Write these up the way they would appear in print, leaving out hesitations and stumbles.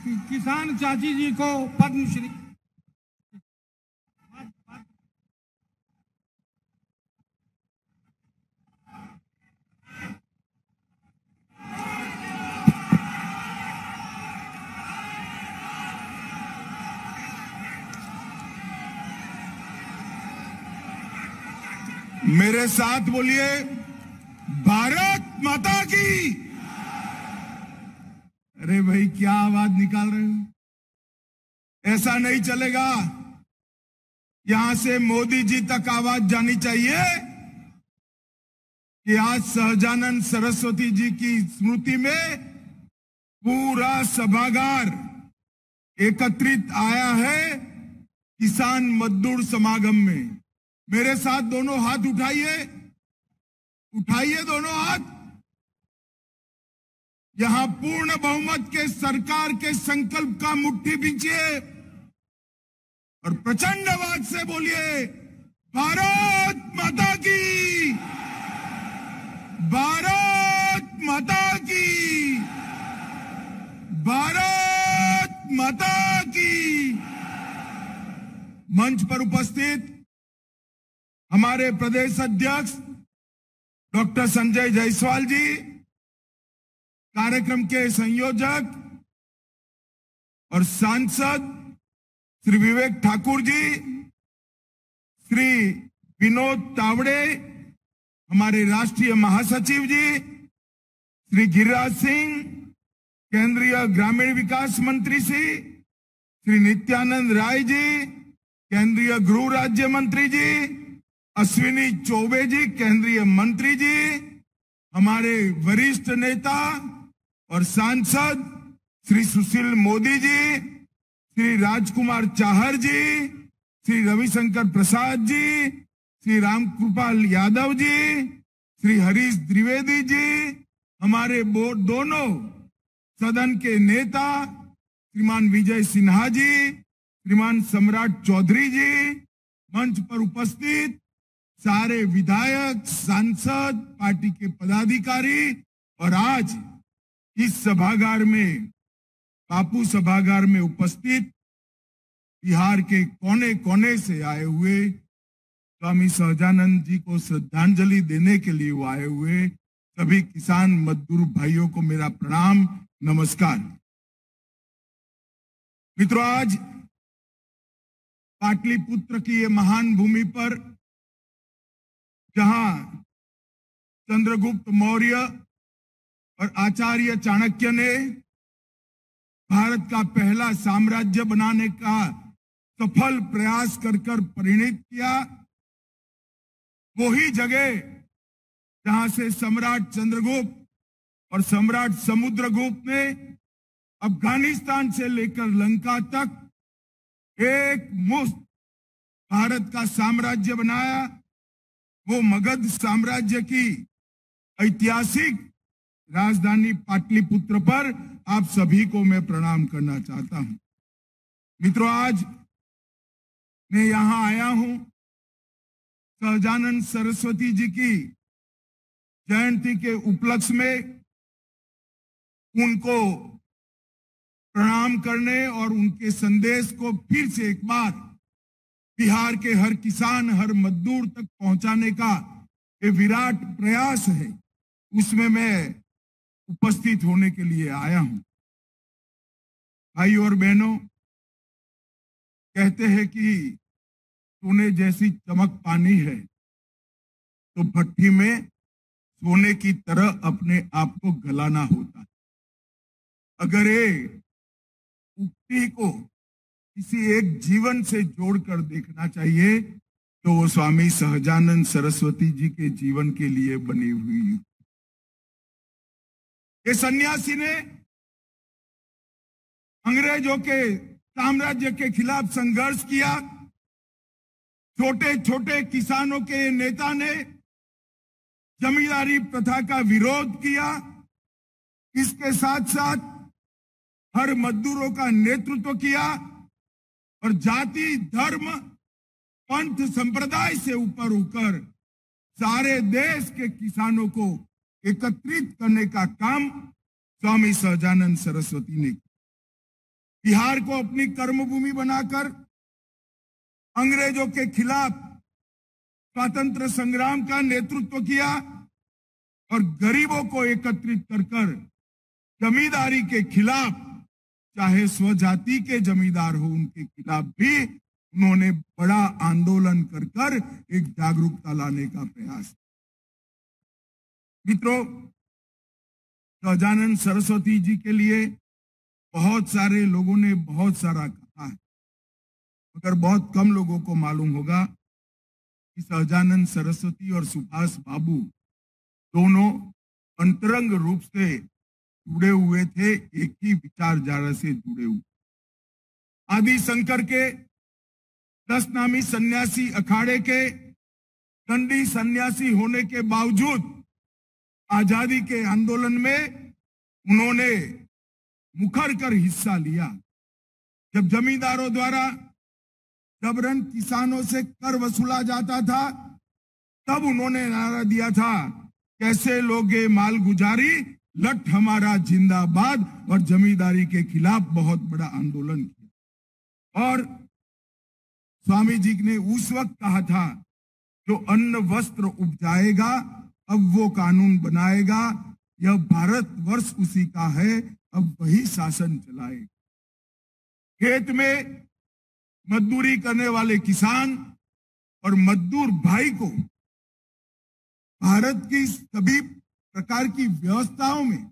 किसान चाची जी को पद्मश्री। मेरे साथ बोलिए, भारत माता की। अरे भाई, क्या आवाज निकाल रहे हो? ऐसा नहीं चलेगा। यहां से मोदी जी तक आवाज जानी चाहिए कि आज सहजानंद सरस्वती जी की स्मृति में पूरा सभागार एकत्रित आया है किसान मजदूर समागम में। मेरे साथ दोनों हाथ उठाइए, उठाइए दोनों हाथ। यहां पूर्ण बहुमत के सरकार के संकल्प का मुट्ठी बींचिए और प्रचंड आवाज से बोलिए, भारत माता की, भारत माता की, भारत माता की। मंच पर उपस्थित हमारे प्रदेश अध्यक्ष डॉक्टर संजय जायसवाल जी, कार्यक्रम के संयोजक और सांसद श्री विवेक ठाकुर जी, श्री विनोद तावड़े, हमारे राष्ट्रीय महासचिव जी, श्री गिरिराज सिंह, केंद्रीय ग्रामीण विकास मंत्री श्री नित्यानंद राय जी, केंद्रीय गृह राज्य मंत्री जी, अश्विनी चौबे जी, केंद्रीय मंत्री जी, हमारे वरिष्ठ नेता और सांसद श्री सुशील मोदी जी, श्री राजकुमार चाहर जी, श्री रविशंकर प्रसाद जी, श्री रामकृपाल यादव जी, श्री हरीश द्विवेदी जी, हमारे दोनों सदन के नेता श्रीमान विजय सिन्हा जी, श्रीमान सम्राट चौधरी जी, मंच पर उपस्थित सारे विधायक, सांसद, पार्टी के पदाधिकारी और आज इस सभागार में, बापू सभागार में उपस्थित बिहार के कोने कोने से आए हुए स्वामी सहजानंद जी को श्रद्धांजलि देने के लिए वो आए हुए सभी किसान मजदूर भाइयों को मेरा प्रणाम, नमस्कार। मित्रों, आज पाटलिपुत्र की ये महान भूमि पर जहां चंद्रगुप्त मौर्य और आचार्य चाणक्य ने भारत का पहला साम्राज्य बनाने का सफल प्रयास कर परिणित किया, वही जगह जहां से सम्राट चंद्रगुप्त और सम्राट समुद्रगुप्त ने अफगानिस्तान से लेकर लंका तक एक मुश्त भारत का साम्राज्य बनाया। वो मगध साम्राज्य की ऐतिहासिक राजधानी पाटलिपुत्र पर आप सभी को मैं प्रणाम करना चाहता हूं। मित्रों, आज मैं यहां आया हूं सहजानंद सरस्वती जी की जयंती के उपलक्ष्य में उनको प्रणाम करने और उनके संदेश को फिर से एक बार बिहार के हर किसान, हर मजदूर तक पहुंचाने का ये विराट प्रयास है, उसमें मैं उपस्थित होने के लिए आया हूं। भाइयों और बहनों, कहते हैं कि सोने जैसी चमक पानी है तो भट्टी में सोने की तरह अपने आप को गलाना होता है। अगर ये उक्ति को किसी एक जीवन से जोड़कर देखना चाहिए तो वो स्वामी सहजानंद सरस्वती जी के जीवन के लिए बनी हुई। ये सन्यासी ने अंग्रेजों के साम्राज्य के खिलाफ संघर्ष किया। छोटे छोटे किसानों के नेता ने जमींदारी प्रथा का विरोध किया। इसके साथ साथ हर मजदूरों का नेतृत्व किया और जाति, धर्म, पंथ, संप्रदाय से ऊपर उठकर सारे देश के किसानों को एकत्रित करने का काम स्वामी सहजानंद सरस्वती ने किया। बिहार को अपनी कर्मभूमि बनाकर अंग्रेजों के खिलाफ स्वतंत्र संग्राम का नेतृत्व किया और गरीबों को एकत्रित कर जमींदारी के खिलाफ, चाहे स्वजाति के जमींदार हो उनके खिलाफ भी उन्होंने बड़ा आंदोलन कर एक जागरूकता लाने का प्रयास। मित्रों, सहजानंद सरस्वती जी के लिए बहुत सारे लोगों ने बहुत सारा कहा है, मगर बहुत कम लोगों को मालूम होगा कि सहजानंद सरस्वती और सुभाष बाबू दोनों अंतरंग रूप से जुड़े हुए थे, एक ही विचारधारा से जुड़े हुए। आदि शंकर के 10 नामी सन्यासी अखाड़े के दंडी सन्यासी होने के बावजूद आजादी के आंदोलन में उन्होंने मुखर कर हिस्सा लिया। जब जमींदारों द्वारा जबरन किसानों से कर वसूला जाता था, तब उन्होंने नारा दिया था, कैसे लोगे माल गुजारी, लठ हमारा जिंदाबाद, और जमींदारी के खिलाफ बहुत बड़ा आंदोलन किया। और स्वामी जी ने उस वक्त कहा था, जो अन्न वस्त्र उपजाएगा अब वो कानून बनाएगा, यह भारत वर्ष उसी का है, अब वही शासन चलाएगा। खेत में मजदूरी करने वाले किसान और मजदूर भाई को भारत की सभी प्रकार की व्यवस्थाओं में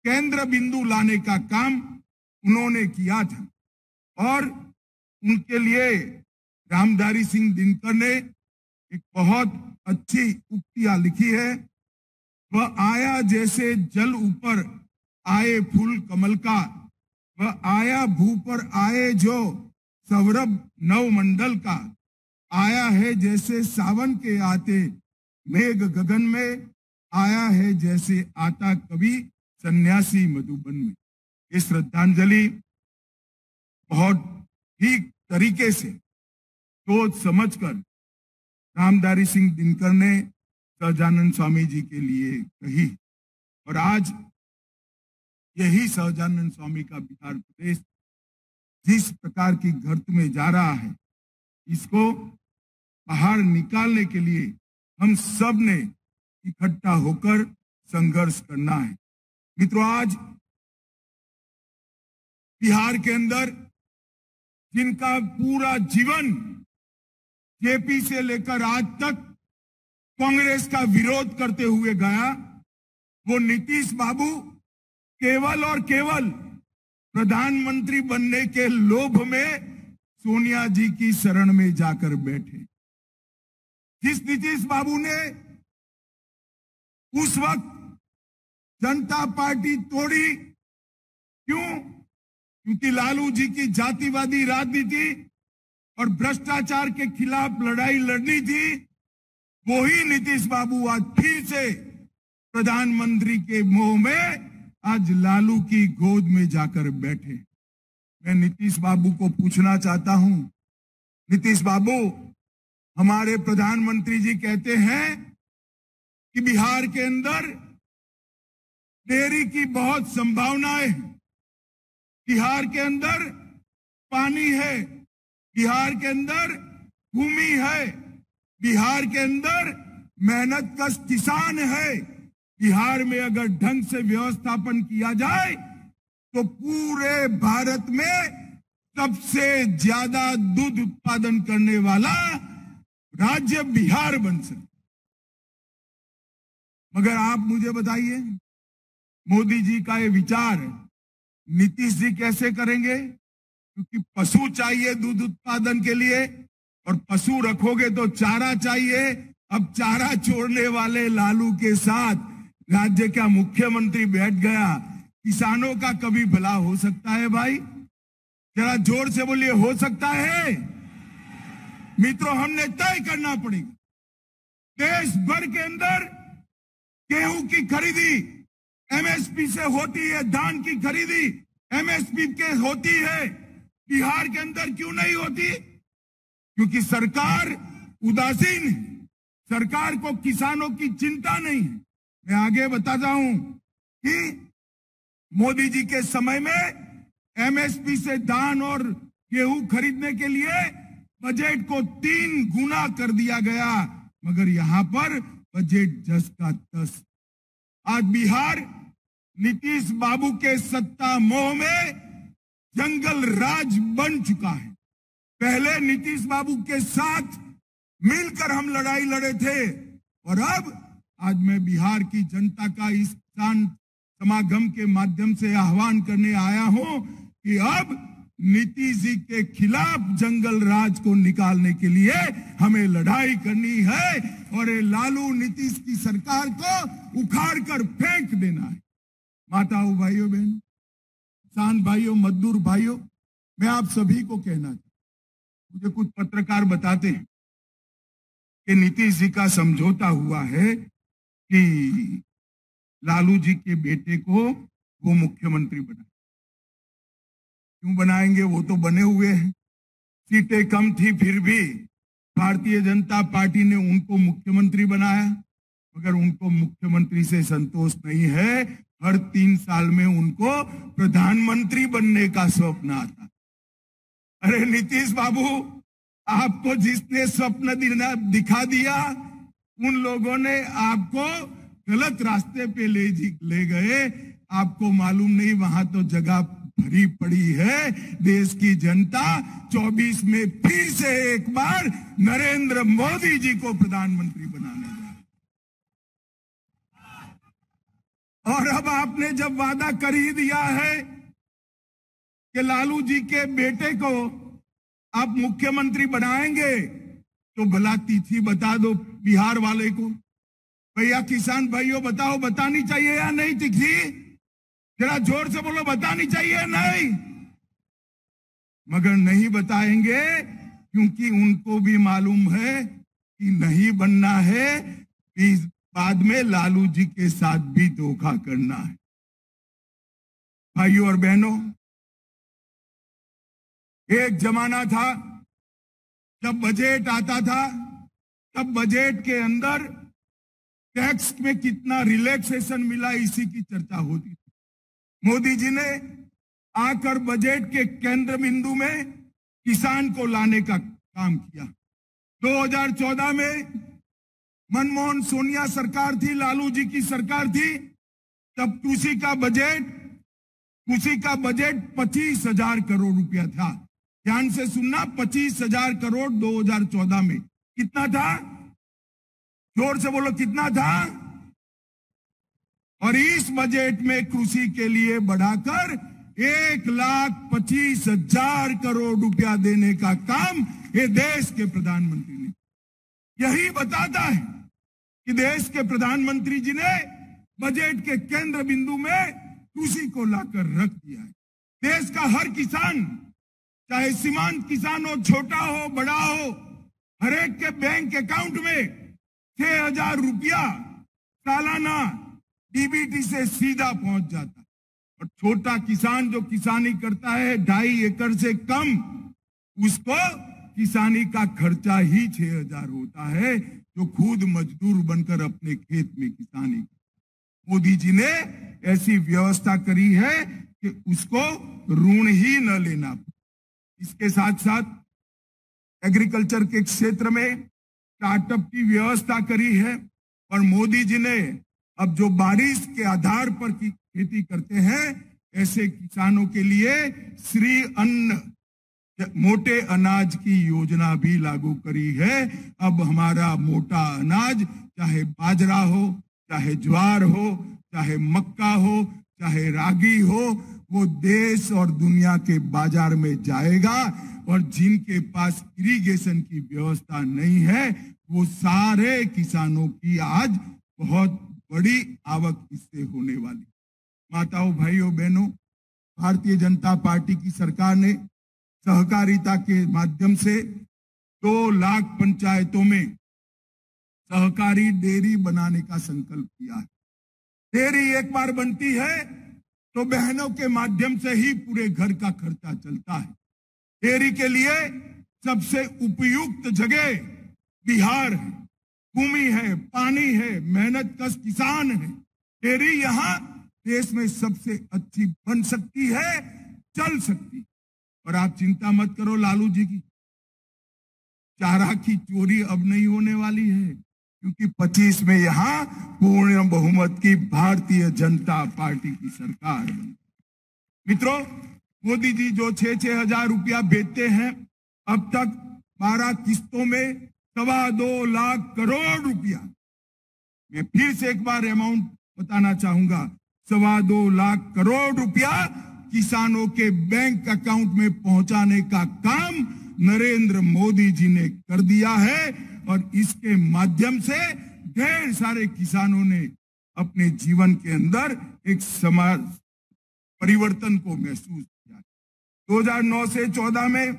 केंद्र बिंदु लाने का काम उन्होंने किया था। और उनके लिए रामधारी सिंह दिनकर ने एक बहुत अच्छी उक्तियां लिखी है। वह आया जैसे जल ऊपर आए फूल कमल का, वह आया भू पर आए जो सौरभ नवमंडल का, आया है जैसे सावन के आते मेघ गगन में, आया है जैसे आता कवि सन्यासी मधुबन में। ये श्रद्धांजलि बहुत ठीक तरीके से सोच समझकर रामधारी सिंह दिनकर ने सहजानंद स्वामी जी के लिए कही। और आज यही सहजानंद स्वामी का बिहार प्रदेश जिस प्रकार की गर्त में जा रहा है, इसको बाहर निकालने के लिए हम सब ने इकट्ठा होकर संघर्ष करना है। मित्रों, आज बिहार के अंदर जिनका पूरा जीवन जेपी से लेकर आज तक कांग्रेस का विरोध करते हुए गया, वो नीतीश बाबू केवल और केवल प्रधानमंत्री बनने के लोभ में सोनिया जी की शरण में जाकर बैठे। जिस नीतीश बाबू ने उस वक्त जनता पार्टी तोड़ी, क्यों? क्योंकि लालू जी की जातिवादी राजनीति और भ्रष्टाचार के खिलाफ लड़ाई लड़नी थी। वही नीतीश बाबू आज फिर से प्रधानमंत्री के मोह में आज लालू की गोद में जाकर बैठे। मैं नीतीश बाबू को पूछना चाहता हूं, नीतीश बाबू, हमारे प्रधानमंत्री जी कहते हैं कि बिहार के अंदर डेयरी की बहुत संभावनाएं हैं, बिहार के अंदर पानी है, बिहार के अंदर भूमि है, बिहार के अंदर मेहनतकश किसान है। बिहार में अगर ढंग से व्यवस्थापन किया जाए तो पूरे भारत में सबसे ज्यादा दूध उत्पादन करने वाला राज्य बिहार बन सकता। मगर आप मुझे बताइए, मोदी जी का ये विचार नीतीश जी कैसे करेंगे? क्योंकि पशु चाहिए दूध उत्पादन के लिए, और पशु रखोगे तो चारा चाहिए। अब चारा छोड़ने वाले लालू के साथ राज्य का मुख्यमंत्री बैठ गया। किसानों का कभी भला हो सकता है भाई? जरा जोर से बोलिए, हो सकता है? मित्रों, हमने तय करना पड़ेगा। देश भर के अंदर गेहूं की खरीदी एमएसपी से होती है, धान की खरीदी एमएसपी के होती है। बिहार के अंदर क्यों नहीं होती? क्योंकि सरकार उदासीन है, सरकार को किसानों की चिंता नहीं है। मैं आगे बताता हूं कि मोदी जी के समय में एमएसपी से धान और गेहूं खरीदने के लिए बजट को 3 गुना कर दिया गया, मगर यहां पर बजट 10 का 10। आज बिहार नीतीश बाबू के सत्ता मोह में जंगल राज बन चुका है। पहले नीतीश बाबू के साथ मिलकर हम लड़ाई लड़े थे, और अब आज मैं बिहार की जनता का इस किसान समागम के माध्यम से आह्वान करने आया हूं कि अब नीतीश जी के खिलाफ जंगल राज को निकालने के लिए हमें लड़ाई करनी है, और ये लालू नीतीश की सरकार को उखाड़ कर फेंक देना है। माताओं, भाइयों, बहनों, किसान भाइयों, मजदूर भाइयों, मैं आप सभी को कहना चाहता हूं, मुझे कुछ पत्रकार बताते हैं कि नीतीश जी का समझौता हुआ है कि लालू जी के बेटे को वो मुख्यमंत्री बनाए। क्यों बनाएंगे? वो तो बने हुए हैं। सीटें कम थी, फिर भी भारतीय जनता पार्टी ने उनको मुख्यमंत्री बनाया, मगर उनको मुख्यमंत्री से संतोष नहीं है। हर 3 साल में उनको प्रधानमंत्री बनने का स्वप्न आता। अरे नीतीश बाबू, आपको जिसने स्वप्न दिखा दिया, उन लोगों ने आपको गलत रास्ते पे ले गए। आपको मालूम नहीं, वहां तो जगह भरी पड़ी है। देश की जनता 24 में फिर से एक बार नरेंद्र मोदी जी को प्रधानमंत्री बनाने जा रही। और अब आपने जब वादा कर ही दिया है कि लालू जी के बेटे को आप मुख्यमंत्री बनाएंगे, तो भला तिथि बता दो बिहार वाले को। भैया किसान भाइयों, बताओ, बतानी चाहिए या नहीं तिथि? जरा जोर से बोलो, बतानी चाहिए नहीं? मगर नहीं बताएंगे, क्योंकि उनको भी मालूम है कि नहीं बनना है, इस बाद में लालू जी के साथ भी धोखा करना है। भाइयों और बहनों, एक जमाना था जब बजट आता था, तब बजट के अंदर टैक्स में कितना रिलैक्सेशन मिला, इसी की चर्चा होती थी। मोदी जी ने आकर बजट के केंद्र बिंदु में किसान को लाने का काम किया। 2014 में मनमोहन सोनिया सरकार थी, लालू जी की सरकार थी, तब कृषि का बजट 25,000 करोड़ रुपया था। ध्यान से सुनना, 25,000 करोड़ 2014 में। कितना था? जोर से बोलो, कितना था? और इस बजट में कृषि के लिए बढ़ाकर 1,25,000 करोड़ रुपया देने का काम ये देश के प्रधानमंत्री ने। यही बताता है कि देश के प्रधानमंत्री जी ने बजट के केंद्र बिंदु में कृषि को लाकर रख दिया है। देश का हर किसान, चाहे सीमांत किसान हो, छोटा हो, बड़ा हो, हर एक के बैंक अकाउंट में 6,000 रुपया सालाना डीबीटी से सीधा पहुंच जाता है। और छोटा किसान जो किसानी करता है 2.5 एकड़ से कम, उसको किसानी का खर्चा ही 6,000 होता है, जो खुद मजदूर बनकर अपने खेत में किसानी। मोदी जी ने ऐसी व्यवस्था करी है कि उसको ऋण ही न लेना। इसके साथ साथ एग्रीकल्चर के क्षेत्र में स्टार्टअप की व्यवस्था करी है, और मोदी जी ने अब जो बारिश के आधार पर की खेती करते हैं, ऐसे किसानों के लिए श्री अन्न, मोटे अनाज की योजना भी लागू करी है। अब हमारा मोटा अनाज, चाहे बाजरा हो, चाहे ज्वार हो, चाहे मक्का हो, चाहे रागी हो, वो देश और दुनिया के बाजार में जाएगा। और जिनके पास इरिगेशन की व्यवस्था नहीं है, वो सारे किसानों की आज बहुत बड़ी आवक इससे होने वाली। माताओं, भाइयों, बहनों, भारतीय जनता पार्टी की सरकार ने सहकारिता के माध्यम से 2 लाख पंचायतों में सहकारी डेयरी बनाने का संकल्प किया है। डेयरी एक बार बनती है तो बहनों के माध्यम से ही पूरे घर का खर्चा चलता है। डेयरी के लिए सबसे उपयुक्त जगह बिहार है। भूमि है, पानी है, मेहनत कश किसान है। डेयरी यहाँ देश में सबसे अच्छी बन सकती है। चल सकती। और आप चिंता मत करो लालू जी की, चारा की चोरी अब नहीं होने वाली है, क्योंकि 25 में यहां पूर्ण बहुमत की भारतीय जनता पार्टी की सरकार बनी। मित्रों, मोदी जी जो 6-6 हजार रुपया भेजते हैं, अब तक 12 किस्तों में 2.25 लाख करोड़ रुपया, मैं फिर से एक बार अमाउंट बताना चाहूंगा, 2.25 लाख करोड़ रुपया किसानों के बैंक अकाउंट में पहुंचाने का काम नरेंद्र मोदी जी ने कर दिया है। और इसके माध्यम से ढेर सारे किसानों ने अपने जीवन के अंदर एक समाज परिवर्तन को महसूस किया। 2009 से 14 में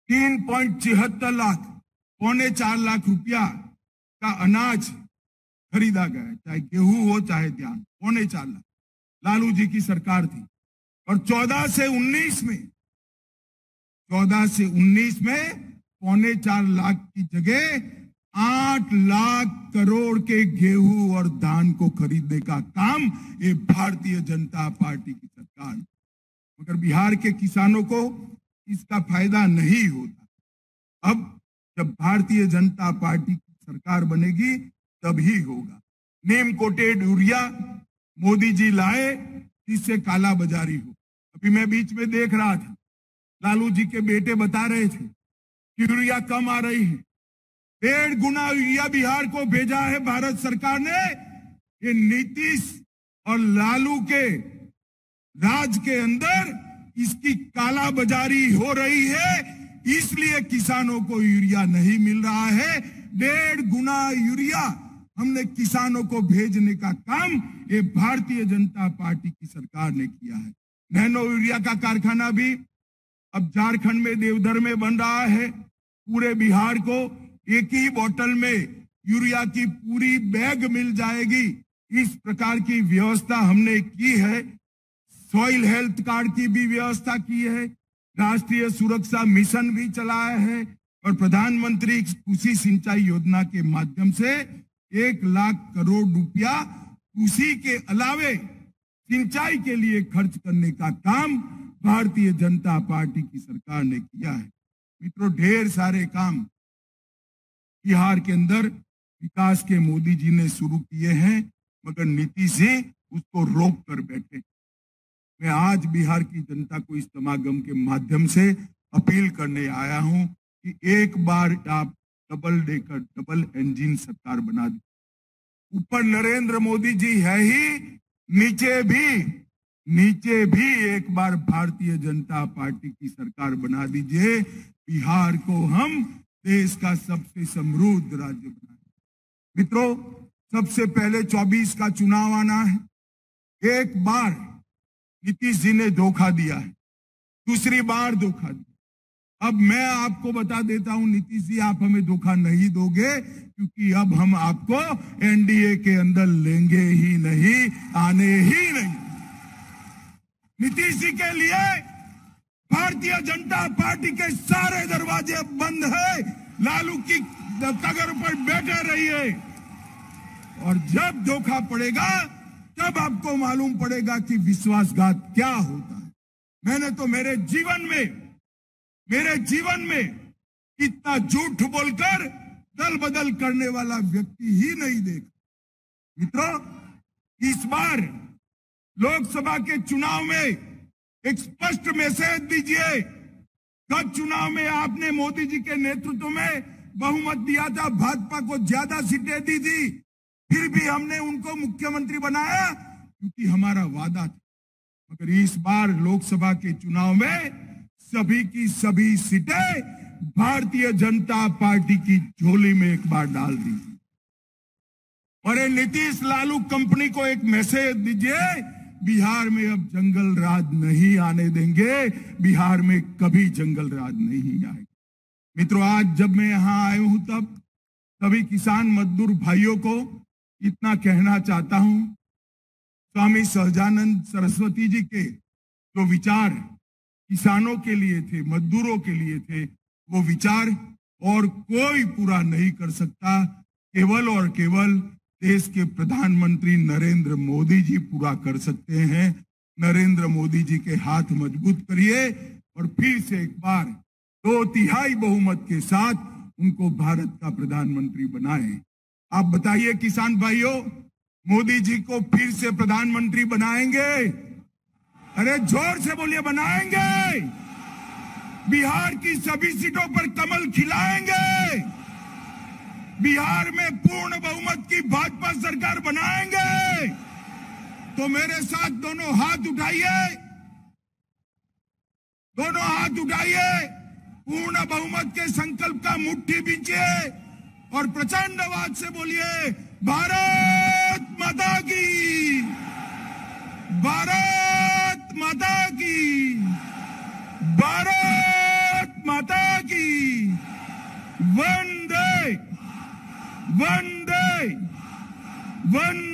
3.76 लाख, 3.25 लाख रुपया का अनाज खरीदा गया, चाहे गेहूं हो चाहे धान, 3.25 लाख लालू जी की सरकार थी। और 14 से 19 में 4.25 लाख की जगह 8 लाख करोड़ के गेहूं और धान को खरीदने का काम ये भारतीय जनता पार्टी की सरकार, मगर बिहार के किसानों को इसका फायदा नहीं होता। अब जब भारतीय जनता पार्टी की सरकार बनेगी तभी होगा। Name coated urea Modi ji लाए जिससे काला बाजारी हो। अभी मैं बीच में देख रहा था, लालू जी के बेटे बता रहे थे कि यूरिया कम आ रही है। 1.5 गुना यूरिया बिहार को भेजा है भारत सरकार ने। ये नीतीश और लालू के राज के अंदर इसकी काला बाजारी हो रही है, इसलिए किसानों को यूरिया नहीं मिल रहा है। 1.5 गुना यूरिया हमने किसानों को भेजने का काम ये भारतीय जनता पार्टी की सरकार ने किया है। नैनो यूरिया का कारखाना भी अब झारखंड में देवधर में बन रहा है। पूरे बिहार को एक ही बोतल में यूरिया की पूरी बैग मिल जाएगी, इस प्रकार की व्यवस्था हमने की है। सॉइल हेल्थ कार्ड की भी व्यवस्था की है, राष्ट्रीय सुरक्षा मिशन भी चलाया है और प्रधानमंत्री कृषि सिंचाई योजना के माध्यम से 1 लाख करोड़ रुपया कृषि के अलावे सिंचाई के लिए खर्च करने का काम भारतीय जनता पार्टी की सरकार ने किया है। मित्रों, ढेर सारे काम बिहार के अंदर विकास के मोदी जी ने शुरू किए हैं, मगर नीतीश जी उसको रोक कर बैठे। मैं आज बिहार की जनता को इस समागम के माध्यम से अपील करने आया हूं कि एक बार आप डबल डेकर डबल इंजन सरकार बना दी। ऊपर नरेंद्र मोदी जी है ही, नीचे भी एक बार भारतीय जनता पार्टी की सरकार बना दीजिए। बिहार को हम देश का सबसे समृद्ध राज्य बनाएंगे। मित्रों, सबसे पहले 24 का चुनाव आना है। एक बार नीतीश जी ने धोखा दिया है, दूसरी बार धोखा दिया। अब मैं आपको बता देता हूं, नीतीश जी आप हमें धोखा नहीं दोगे, क्योंकि अब हम आपको एनडीए के अंदर लेंगे ही नहीं, आने ही नहीं। नीतीश जी के लिए भारतीय जनता पार्टी के सारे दरवाजे बंद है। लालू की कगर पर बैठे रहिए और जब धोखा पड़ेगा तब आपको मालूम पड़ेगा कि विश्वासघात क्या होता है। मैंने तो मेरे जीवन में इतना झूठ बोलकर दल बदल करने वाला व्यक्ति ही नहीं देखा। मित्रों, इस बार लोकसभा के चुनाव में एक स्पष्ट मैसेज दीजिए। गत चुनाव में आपने मोदी जी के नेतृत्व में बहुमत दिया था, भाजपा को ज्यादा सीटें दी थी, फिर भी हमने उनको मुख्यमंत्री बनाया क्योंकि हमारा वादा था। मगर इस बार लोकसभा के चुनाव में सभी की सभी सीटें भारतीय जनता पार्टी की झोली में एक बार डाल दी। और ये नीतीश लालू कंपनी को एक मैसेज दीजिए, बिहार में अब जंगल राज नहीं आने देंगे, बिहार में कभी जंगल राज नहीं आएगा। मित्रों, आज जब मैं यहां आया हूं तब सभी किसान मजदूर भाइयों को इतना कहना चाहता हूं, स्वामी सहजानंद सरस्वती जी के जो विचार किसानों के लिए थे, मजदूरों के लिए थे, वो विचार और कोई पूरा नहीं कर सकता, केवल और केवल देश के प्रधानमंत्री नरेंद्र मोदी जी पूरा कर सकते हैं। नरेंद्र मोदी जी के हाथ मजबूत करिए और फिर से एक बार 2/3 बहुमत के साथ उनको भारत का प्रधानमंत्री बनाएं। आप बताइए किसान भाइयों, मोदी जी को फिर से प्रधानमंत्री बनाएंगे? अरे जोर से बोलिए, बनाएंगे? बिहार की सभी सीटों पर कमल खिलाएंगे? बिहार में पूर्ण बहुमत की भाजपा सरकार बनाएंगे? तो मेरे साथ दोनों हाथ उठाइए, दोनों हाथ उठाइए, पूर्ण बहुमत के संकल्प का मुट्ठी बींचिए और प्रचंड आवाज से बोलिए, भारत माता की, भारत माता की, भारत माता की। वंदे वंदे वंदे।